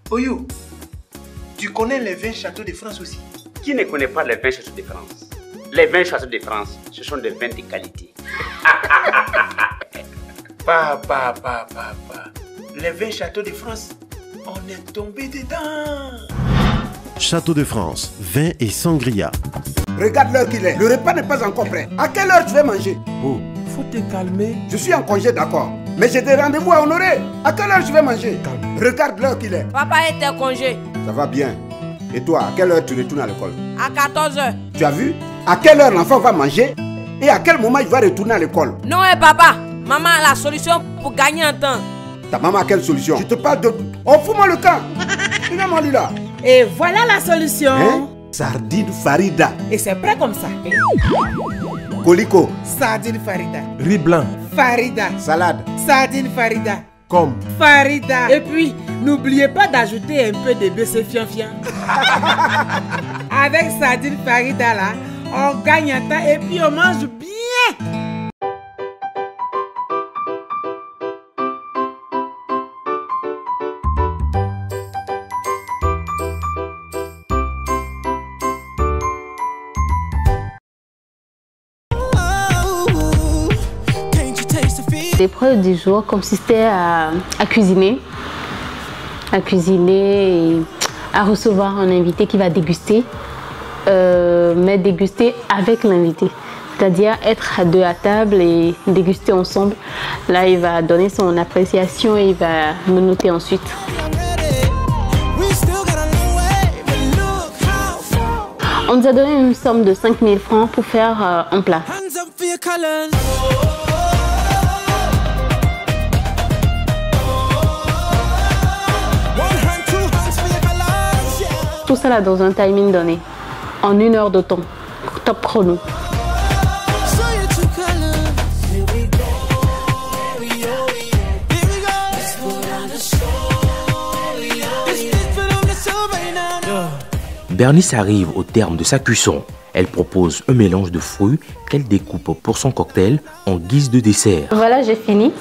Oyo, tu connais les 20 châteaux de France aussi? Qui ne connaît pas les 20 châteaux de France? Les 20 châteaux de France, ce sont des vins de qualité. Papa. Les 20 châteaux de France, on est tombé dedans. Château de France, vin et sangria. Regarde l'heure qu'il est. Le repas n'est pas encore prêt. À quelle heure tu vas manger? Oh, faut te calmer. Je suis en congé, d'accord. Mais j'ai des rendez-vous à honorer. À quelle heure je vais manger? Calme. Regarde l'heure qu'il est. Papa était en congé. Ça va bien. Et toi, à quelle heure tu retournes à l'école? À 14h. Tu as vu? À quelle heure l'enfant va manger? Et à quel moment il va retourner à l'école? Non, papa. Maman a la solution pour gagner un temps. Ta maman a quelle solution? Je te parle de... Oh, fous-moi le camp. Finalement, lui là. Et voilà la solution. Hein? Sardine Farida. Et c'est prêt comme ça. Colicot. Sardine Farida. Riz blanc. Farida. Salade. Sardine Farida. Comme. Farida. Et puis, n'oubliez pas d'ajouter un peu de baiser fian-fian. Avec Sardine Farida là, on gagne un temps et puis on mange bien. L'épreuve du jour consistait à cuisiner. Et à recevoir un invité qui va déguster, mais déguster avec l'invité. C'est-à-dire être à deux à table et déguster ensemble. Là, il va donner son appréciation et il va me noter ensuite. On nous a donné une somme de 5 000 francs pour faire un plat. Tout ça là dans un timing donné, en 1 heure de temps, top chrono. Bernice arrive au terme de sa cuisson. Elle propose un mélange de fruits qu'elle découpe pour son cocktail en guise de dessert. Voilà, j'ai fini.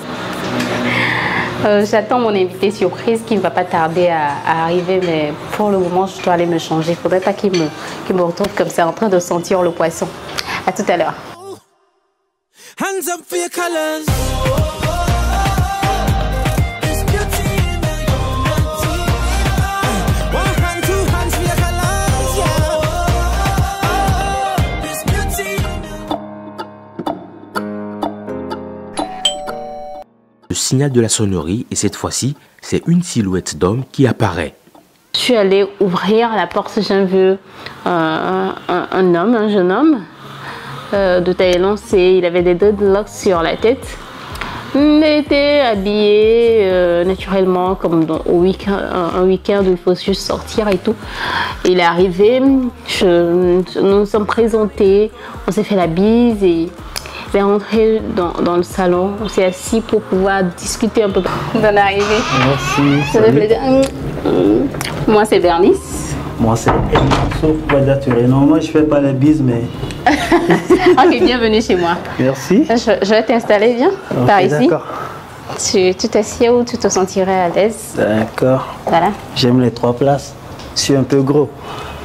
J'attends mon invité surprise qui ne va pas tarder à arriver, mais pour le moment, je dois aller me changer. Il ne faudrait pas qu'il me retrouve comme ça en train de sentir le poisson. À tout à l'heure. Le signal de la sonnerie et cette fois-ci, c'est une silhouette d'homme qui apparaît. Je suis allée ouvrir la porte, j'ai vu un homme, un jeune homme de taille élancée. Il avait des dreadlocks sur la tête. Il était habillé naturellement comme un week-end où il faut juste sortir et tout. Il est arrivé, nous nous sommes présentés, on s'est fait la bise et il est rentré dans le salon. On s'est assis pour pouvoir discuter un peu de l'arrivée. Merci. Ça fait plaisir. Moi c'est Bernice. Moi c'est Elmansour. Non, moi je fais pas les bises mais... Ok, bienvenue chez moi. Merci. Je vais t'installer, viens, okay, par ici. D'accord. Tu t'assieds où tu te sentirais à l'aise. D'accord. Voilà. J'aime les 3 places. Je suis un peu gros.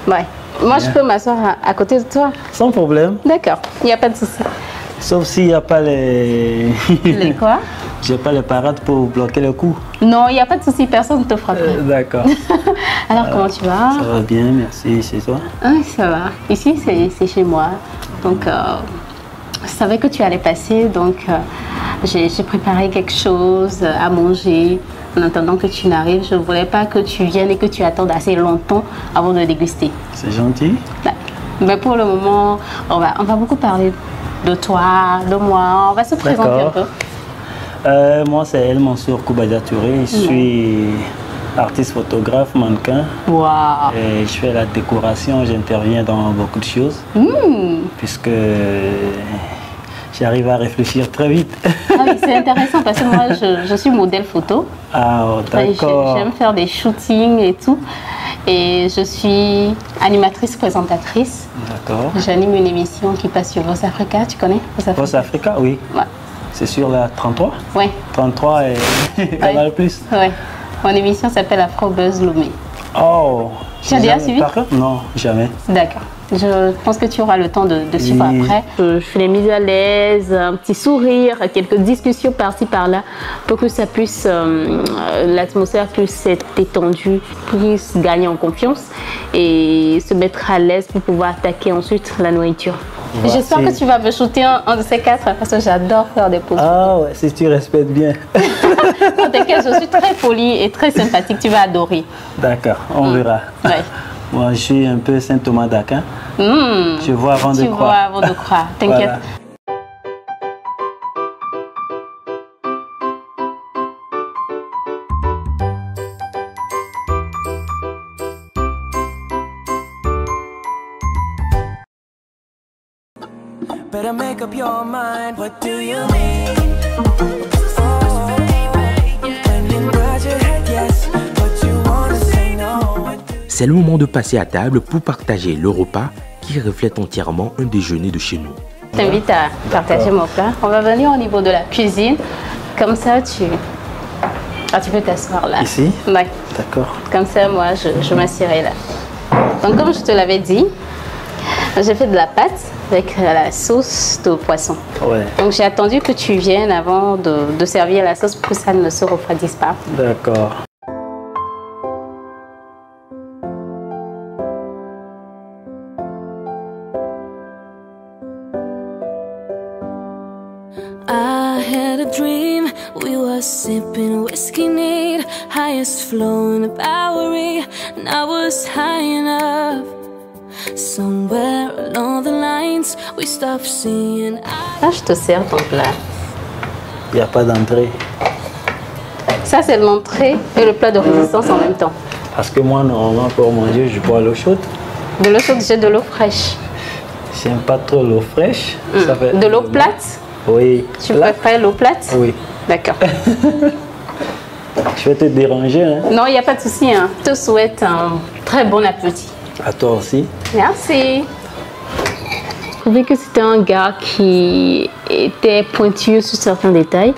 Ouais. Moi, je peux m'asseoir à côté de toi. Sans problème. D'accord, il n'y a pas de souci. Sauf s'il n'y a pas les... Les quoi? J'ai pas les parades pour bloquer le coup. Non, il n'y a pas de souci, personne ne te frappe. D'accord. Alors, comment tu vas? Ça va bien, merci. Chez toi? Oui, ça va. Ici, c'est chez moi. Donc, je savais que tu allais passer, donc j'ai préparé quelque chose à manger. En attendant que tu n'arrives, je ne voulais pas que tu viennes et que tu attendes assez longtemps avant de déguster. C'est gentil. Mais pour le moment, on va beaucoup parler de toi, de moi. On va se présenter un peu. Moi, c'est Elmansour Touré. Je suis artiste photographe, mannequin. Wow. Et je fais la décoration, j'interviens dans beaucoup de choses. Puisque j'arrive à réfléchir très vite. Ah oui, c'est intéressant parce que moi, je suis modèle photo. Ah, d'accord. J'aime faire des shootings et tout. Et je suis animatrice présentatrice. D'accord. J'anime une émission qui passe sur Voice Africa, tu connais Voice Africa, oui. Ouais. C'est sur la 33? Oui. 33 et Canal+. Oui. Mon émission s'appelle Afro Buzz Lomé. Oh. Tu as déjà suivi? Non, jamais. D'accord. Je pense que tu auras le temps de suivre après. Je fais les mises à l'aise, un petit sourire, quelques discussions par-ci par-là pour que ça puisse, l'atmosphère puisse être étendue, puisse gagner en confiance et se mettre à l'aise pour pouvoir attaquer ensuite la nourriture. J'espère que tu vas me shooter un de ces 4 parce que j'adore faire des pauses. Ah ouais, si tu respectes bien. Non, t'inquiète, je suis très polie et très sympathique, tu vas adorer. D'accord, on verra. Ouais. Moi, je suis un peu Saint Thomas d'Aquin. Je vois avant de croire. Tu vois avant de croire, t'inquiète. Voilà. Better make up your mind, what do you mean? C'est le moment de passer à table pour partager le repas qui reflète entièrement un déjeuner de chez nous. Je t'invite à partager mon plat. On va venir au niveau de la cuisine. Comme ça, tu peux t'asseoir là. Ici? Ouais. D'accord. Comme ça, moi, je m'assierai là. Donc, comme je te l'avais dit, j'ai fait de la pâte avec la sauce de poisson. Ouais. Donc, j'ai attendu que tu viennes avant de servir la sauce pour que ça ne se refroidisse pas. D'accord. I had a dream, we were sipping whiskey neat, highest flow in the Bowery, and I was high enough. Somewhere along the lines, we stopped seeing. Là, je te sers ton plat. Il n'y a pas d'entrée. Ça, c'est l'entrée et le plat de résistance en même temps. Parce que moi, normalement, pour manger, je bois l'eau chaude. De l'eau chaude, j'ai de l'eau fraîche. J'aime pas trop l'eau fraîche. Ça fait... De l'eau plate? Oui. Tu préfères l'eau plate? Oui. D'accord. Je vais te déranger, hein? Non, il n'y a pas de souci. Hein. Je te souhaite un très bon appétit. À toi aussi. Merci. Je trouvais que c'était un gars qui était pointilleux sur certains détails.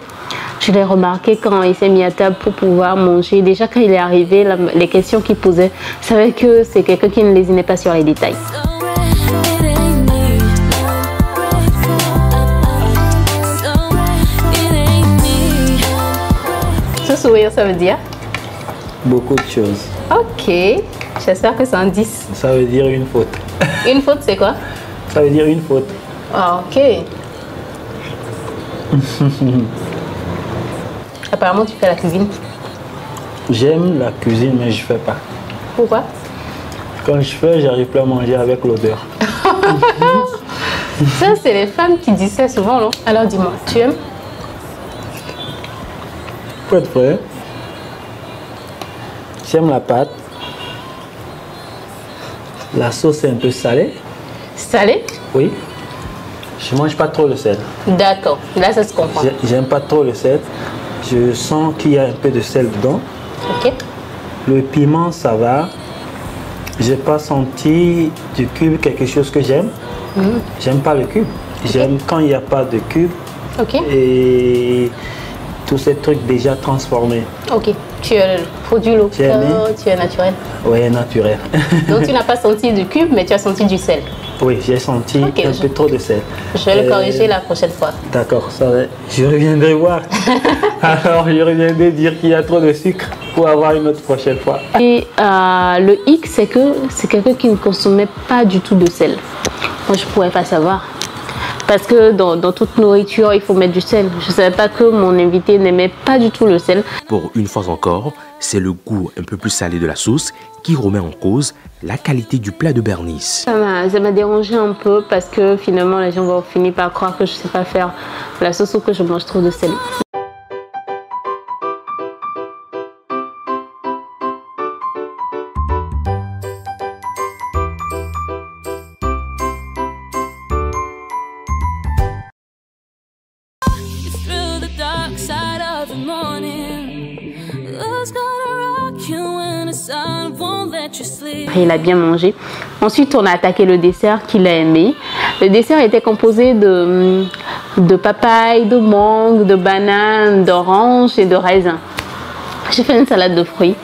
Je l'ai remarqué quand il s'est mis à table pour pouvoir manger. Déjà, quand il est arrivé, les questions qu'il posait, je savais que c'est quelqu'un qui ne lésinait pas sur les détails. Ce sourire, ça veut dire? Beaucoup de choses. Ok. J'espère que c'est un 10. Ça veut dire une faute. Une faute, c'est quoi? Ça veut dire une faute. Ah, ok. Apparemment, tu fais la cuisine. J'aime la cuisine, mais je fais pas. Pourquoi? Quand je fais, j'arrive plus à manger avec l'odeur. Ça, c'est les femmes qui disent ça souvent, non? Alors dis-moi, tu aimes? Pour être vrai, j'aime la pâte. La sauce est un peu salée. Salée? Oui. Je mange pas trop le sel. D'accord, là ça se comprend. J'aime pas trop le sel. Je sens qu'il y a un peu de sel dedans. Ok. Le piment, ça va. J'ai pas senti du cube quelque chose que j'aime. J'aime pas le cube. J'aime quand il n'y a pas de cube. Ok. Et tous ces trucs déjà transformés. Ok. Tu as le produit local, tu es naturel. Oui, naturel. Donc tu n'as pas senti du cube, mais tu as senti du sel. Oui, j'ai senti un peu trop de sel. Je vais le corriger la prochaine fois. D'accord, ça va. Je reviendrai voir. Alors, je reviendrai dire qu'il y a trop de sucre pour avoir une autre prochaine fois. Et le hic, c'est que c'est quelqu'un qui ne consommait pas du tout de sel. Moi, je ne pourrais pas savoir. Parce que dans toute nourriture, il faut mettre du sel. Je ne savais pas que mon invité n'aimait pas du tout le sel. Pour une fois encore, c'est le goût un peu plus salé de la sauce qui remet en cause la qualité du plat de Bernice. Ça m'a dérangé un peu parce que finalement, les gens vont finir par croire que je ne sais pas faire la sauce ou que je mange trop de sel. Il a bien mangé. Ensuite, on a attaqué le dessert qu'il a aimé. Le dessert était composé de papaye, de mangue, de banane, d'orange et de raisin. J'ai fait une salade de fruits.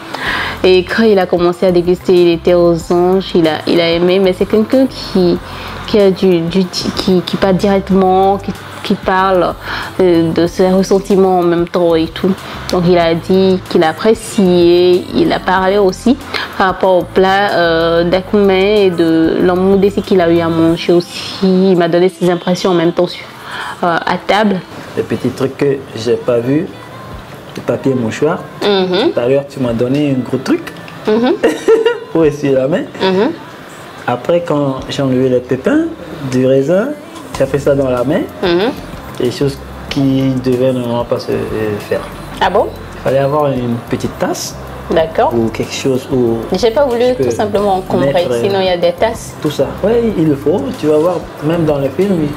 Et quand il a commencé à déguster, il était aux anges, il a aimé. Mais c'est quelqu'un qui parle directement, qui parle de ses ressentiments en même temps et tout. Donc il a dit qu'il appréciait, il a parlé aussi par rapport au plat d'Akoumé et de l'ammoudessi qu'il a eu à manger aussi. Il m'a donné ses impressions en même temps à table. Les petits trucs que j'ai pas vu, le papier mouchoir. Tout à l'heure tu m'as donné un gros truc pour essuyer la main. Après quand j'ai enlevé les pépins du raisin, j'ai fait ça dans la main. Des choses qui devaient normalement pas se faire. Ah bon? Il fallait avoir une petite tasse. D'accord. Ou quelque chose où... J'ai pas voulu tout simplement encombrer, sinon il y a des tasses. Tout ça. Oui, il le faut. Tu vas voir, même dans les films,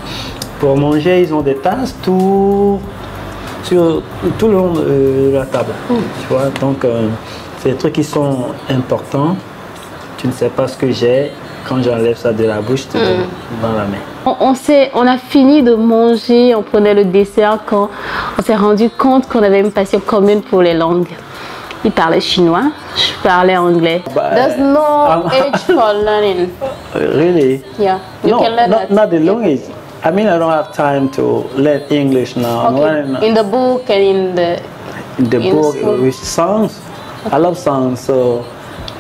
pour manger, ils ont des tasses sur tout le long de la table. Tu vois, donc c'est des trucs qui sont importants. Tu ne sais pas ce que j'ai. Quand j'enlève ça de la bouche, tu dans la main. On a fini de manger, on prenait le dessert quand on s'est rendu compte qu'on avait une passion commune pour les langues. Il parlait chinois, je parlais anglais. There's no age for learning. Really? Yeah, you can learn that. Not the language. I mean, I don't have time to learn English now. Okay. In the book and in the book with songs. I love songs, so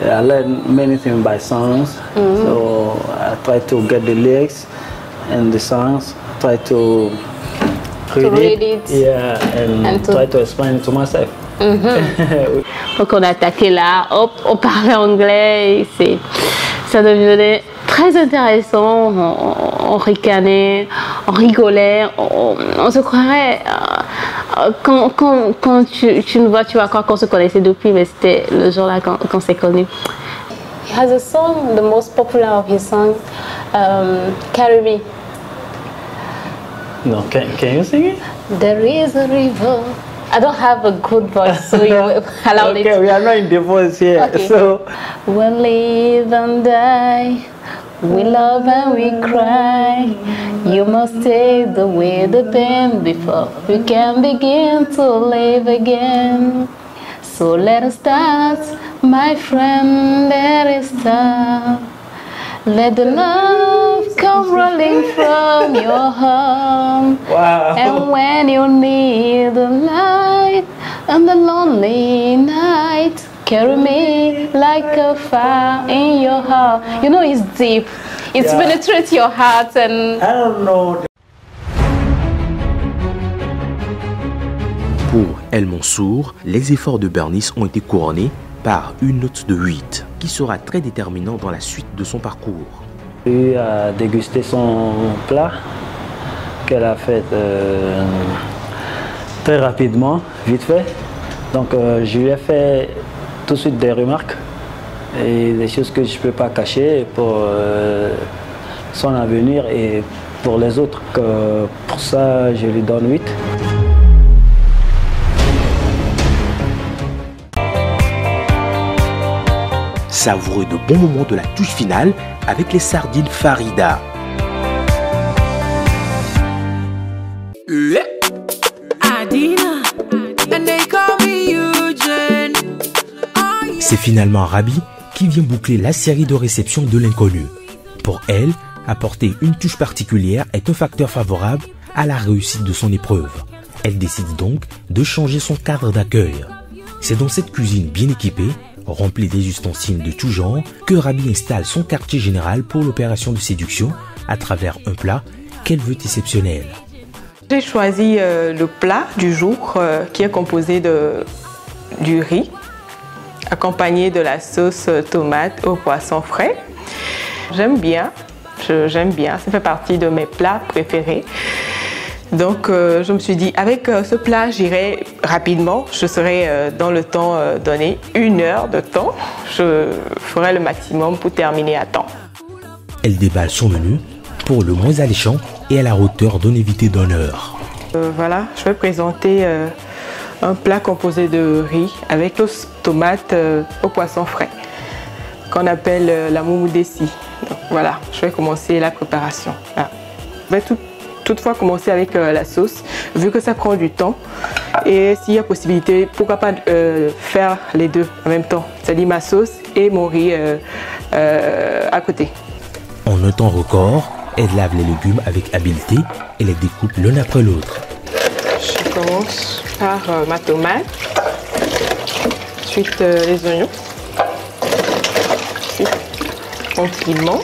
I learn many things by songs. So I try to get the lyrics and the songs. Try to read it. Yeah, and try to explain it to myself. Donc on a attaqué là, hop, on parlait anglais, et ça devenait très intéressant, on ricanait, on rigolait, on se croirait, quand tu nous vois, tu vas croire qu'on se connaissait depuis, mais c'était le jour-là qu'on s'est connus. He has a song, the most popular of his songs, Carry Me. No, can you sing it? There is a river. I don't have a good voice, so you allow it. Okay, we are not in the voice here, okay. So. We live and die, we love and we cry. You must take away the pain before we can begin to live again. So let us start, my friend, let us start. Let the love come rolling from your heart. Wow. And when you need the light and the lonely night, carry me like a fire in your heart. You know it's deep. It's penetrates your heart and... I don't know. Pour El Mansour, les efforts de Bernice ont été couronnés par une note de 8, qui sera très déterminant dans la suite de son parcours. J'ai eu à déguster son plat qu'elle a fait très rapidement, vite fait. Donc je lui ai fait tout de suite des remarques et des choses que je ne peux pas cacher pour son avenir et pour les autres. Pour ça, je lui donne 8. Savoureux de bons moments de la touche finale avec les sardines Farida. C'est finalement Rabi qui vient boucler la série de réception de l'inconnu. Pour elle, apporter une touche particulière est un facteur favorable à la réussite de son épreuve. Elle décide donc de changer son cadre d'accueil. C'est dans cette cuisine bien équipée, remplie des ustensiles de tout genre, que Rabi installe son quartier général pour l'opération de séduction à travers un plat qu'elle veut exceptionnel. J'ai choisi le plat du jour qui est composé du riz, accompagné de la sauce tomate au poisson frais. J'aime bien, ça fait partie de mes plats préférés. Donc je me suis dit, avec ce plat, j'irai rapidement. Je serai dans le temps donné, 1 heure de temps. Je ferai le maximum pour terminer à temps. Elle déballe son menu pour le moins alléchant et à la hauteur d'un invité d'honneur. Voilà, je vais présenter un plat composé de riz avec sauce tomate au poisson frais, qu'on appelle la moumoudessi. Donc voilà, je vais commencer la préparation. Voilà. Je vais tout toutefois commencer avec la sauce, vu que ça prend du temps. Et s'il y a possibilité, pourquoi pas faire les deux en même temps, c'est-à-dire ma sauce et mon riz à côté. En un temps record, elle lave les légumes avec habileté et les découpe l'un après l'autre. Je commence par ma tomate, ensuite les oignons, ensuite mon piment.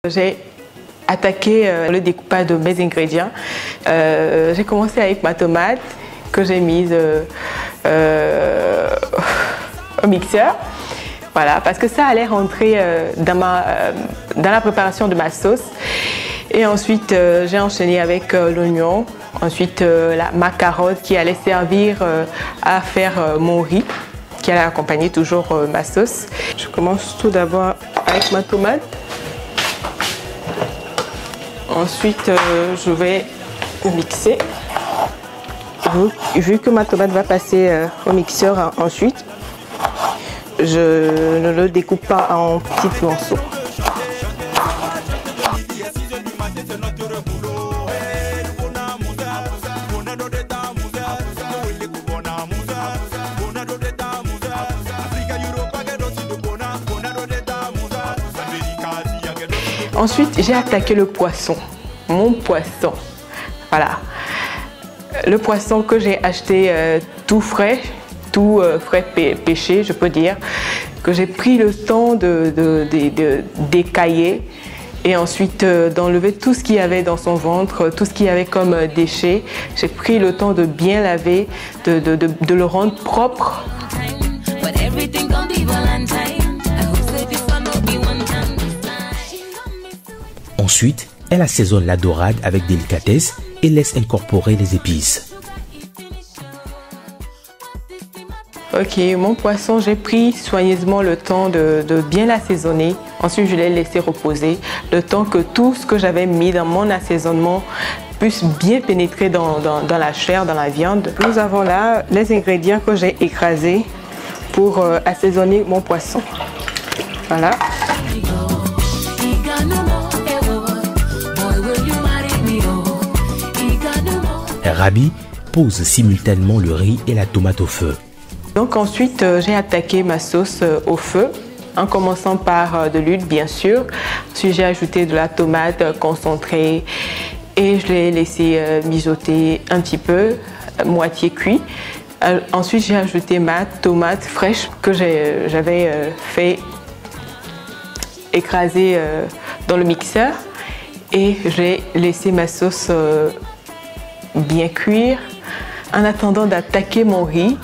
J'ai attaqué le découpage de mes ingrédients. J'ai commencé avec ma tomate que j'ai mise au mixeur. Voilà, parce que ça allait rentrer dans la préparation de ma sauce. Et ensuite, j'ai enchaîné avec l'oignon, ensuite ma carotte qui allait servir à faire mon riz, qui allait accompagner toujours ma sauce. Je commence tout d'abord avec ma tomate. Ensuite, je vais mixer. Vu que ma tomate va passer au mixeur ensuite, je ne le découpe pas en petits morceaux. Ensuite, j'ai attaqué le poisson, mon poisson. Voilà. Le poisson que j'ai acheté tout frais pêché, je peux dire, que j'ai pris le temps d'écailler et ensuite d'enlever tout ce qu'il y avait dans son ventre, tout ce qu'il y avait comme déchets. J'ai pris le temps de bien laver, de le rendre propre. Ensuite, elle assaisonne la dorade avec délicatesse et laisse incorporer les épices. Ok, mon poisson, j'ai pris soigneusement le temps de bien l'assaisonner. Ensuite, je l'ai laissé reposer, le temps que tout ce que j'avais mis dans mon assaisonnement puisse bien pénétrer dans la chair, dans la viande. Nous avons là les ingrédients que j'ai écrasés pour assaisonner mon poisson. Voilà. Rabi pose simultanément le riz et la tomate au feu. Donc ensuite, j'ai attaqué ma sauce au feu, en commençant par de l'huile bien sûr. Ensuite, j'ai ajouté de la tomate concentrée et je l'ai laissé mijoter un petit peu, moitié cuit. Ensuite, j'ai ajouté ma tomate fraîche que j'avais fait écraser dans le mixeur et j'ai laissé ma sauce bien cuire. En attendant d'attaquer mon riz,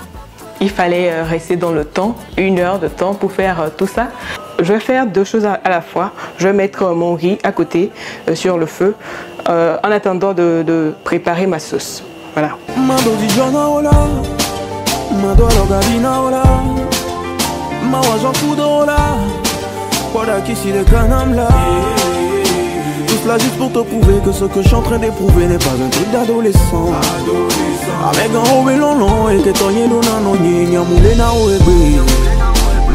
il fallait rester dans le temps, 1 heure de temps pour faire tout ça. Je vais faire 2 choses à la fois. Je vais mettre mon riz à côté sur le feu en attendant de préparer ma sauce. Voilà. Tout cela juste pour te prouver que ce que je suis en train d'éprouver n'est pas un truc d'adolescent. Avec un haut et long et que ton yé nous n'en n'y a moulé na ouébé.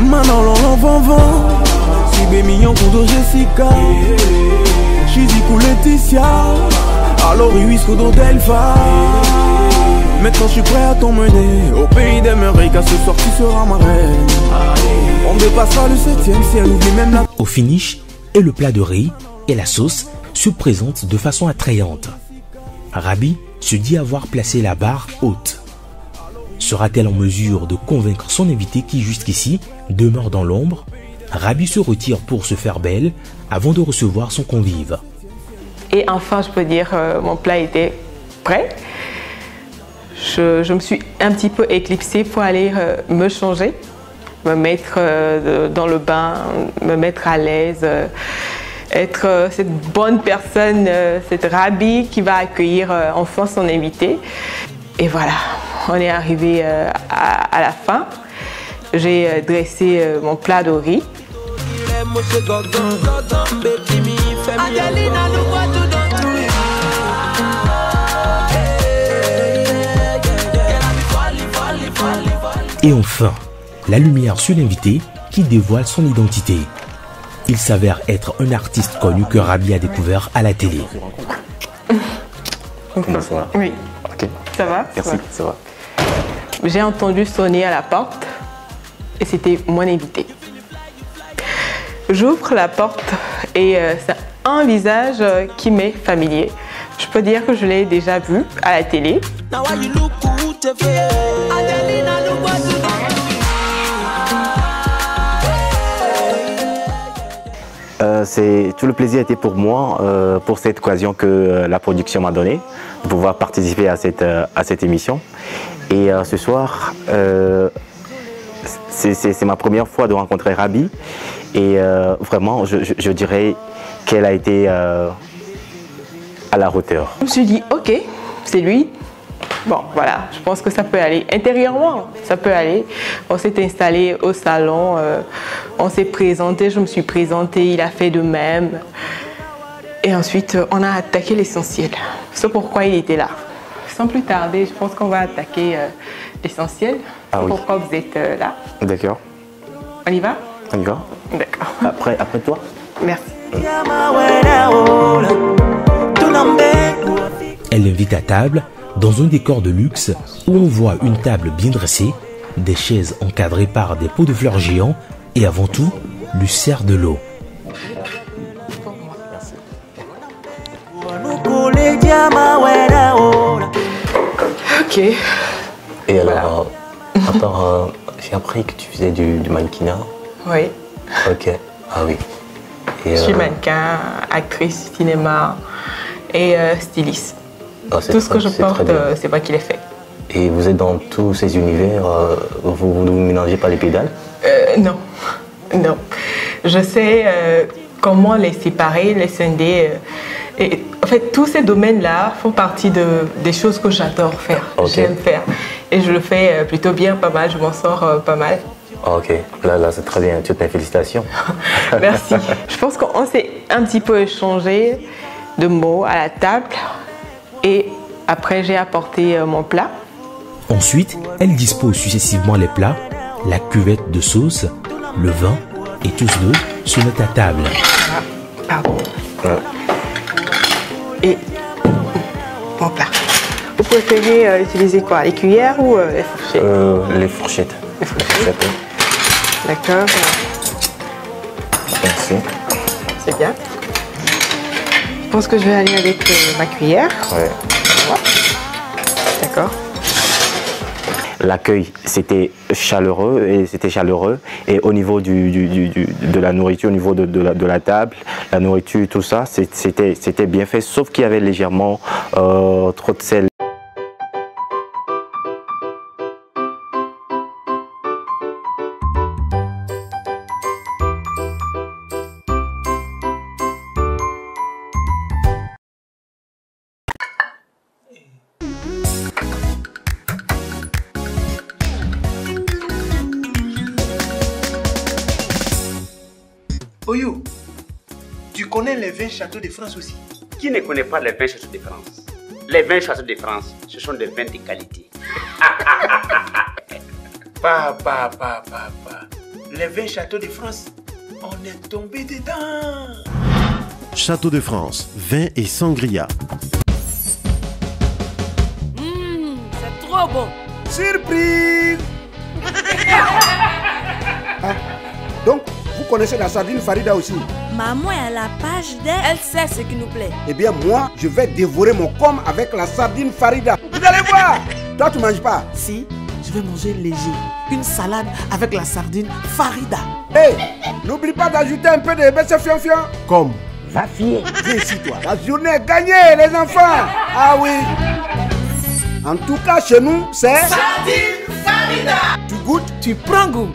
Maintenant l'on vend si bé millions pour de Jessica. Chizikou Laetitia. Alors Ruiz Kudo Delpha. Maintenant je suis prêt à t'emmener au pays des merveilles car ce soir tu seras ma reine. On dépassera le 7e ciel, oublie même la... Au finish, et le plat de riz et la sauce se présentent de façon attrayante. Rabi se dit avoir placé la barre haute. Sera-t-elle en mesure de convaincre son invité qui jusqu'ici demeure dans l'ombre? Rabi se retire pour se faire belle avant de recevoir son convive. Et enfin, je peux dire, mon plat était prêt. Je me suis un petit peu éclipsée pour aller me changer, me mettre dans le bain, me mettre à l'aise, être cette bonne personne, cette Rabi qui va accueillir enfin son invité. Et voilà, on est arrivé à la fin. J'ai dressé mon plat de riz Et enfin, la lumière sur l'invité qui dévoile son identité. Il s'avère être un artiste connu que Rabi a découvert à la télé. Bonsoir. Oui. Ok. Ça va? Merci, ça va. J'ai entendu sonner à la porte et c'était mon invité. J'ouvre la porte et c'est un visage qui m'est familier. Je peux dire que je l'ai déjà vu à la télé. Tout le plaisir était pour moi, pour cette occasion que la production m'a donnée, de pouvoir participer à cette émission. Et ce soir, c'est ma première fois de rencontrer Rabi. Et vraiment, je dirais qu'elle a été à la hauteur. Je me suis dit, ok, c'est lui. Bon, voilà, je pense que ça peut aller. Intérieurement, ça peut aller. On s'est installé au salon, on s'est présenté, je me suis présentée, il a fait de même. Et ensuite, on a attaqué l'essentiel. C'est pourquoi il était là. Sans plus tarder, je pense qu'on va attaquer l'essentiel. Ah oui. Pourquoi vous êtes là. D'accord. On y va? On y va? D'accord. Après toi? Merci. Elle l'invite à table dans un décor de luxe où on voit une table bien dressée, des chaises encadrées par des pots de fleurs géants et avant tout, lui sert de l'eau. Ok. Et alors, voilà. J'ai appris que tu faisais du mannequinat. Oui. Ok. Ah oui. Je suis mannequin, actrice, cinéma et styliste. Oh, tout ce que je porte, c'est moi qui l'ai fait. Et vous êtes dans tous ces univers, vous ne mélangez pas les pédales? Non, non. Je sais comment les séparer, les scinder. Et en fait, tous ces domaines-là font partie des choses que j'adore faire. Okay. J'aime faire. Et je le fais plutôt bien, pas mal, je m'en sors pas mal. Ok, là c'est très bien, toutes mes félicitations. Merci. Je pense qu'on s'est un petit peu échangé de mots à la table. Et après, j'ai apporté mon plat. Ensuite, elle dispose successivement les plats, la cuvette de sauce, le vin, et tous deux se mettent à table. Ah, pardon. Ouais. Et mon plat. Vous préférez utiliser quoi? Les cuillères ou les fourchettes? Les fourchettes. Les fourchettes. D'accord. Merci. C'est bien. Je pense que je vais aller avec ma cuillère. Ouais. D'accord. L'accueil, c'était chaleureux et au niveau de la nourriture, au niveau de la table, la nourriture, tout ça, c'était bien fait, sauf qu'il y avait légèrement trop de sel. Oyo, tu connais les vins Château de France aussi? Qui ne connaît pas les vins Château de France? Les vins Château de France, ce sont des vins de qualité. Pas. Les vins Château de France, on est tombé dedans. Château de France, vin et sangria. C'est trop bon. Surprise. Donc, vous connaissez la sardine Farida aussi? Maman est à la page d'elle. Elle sait ce qui nous plaît. Eh bien, moi, je vais dévorer mon com avec la sardine Farida. Vous allez voir. Toi, tu manges pas? Si, je vais manger léger. Une salade avec la sardine Farida. Hey, n'oublie pas d'ajouter un peu de baisse fion-fion. Comme? Va fier. Viens ici, toi. La journée est gagnée, les enfants. Ah oui. En tout cas, chez nous, c'est... Sardine Farida. Tu goûtes? Tu prends goût.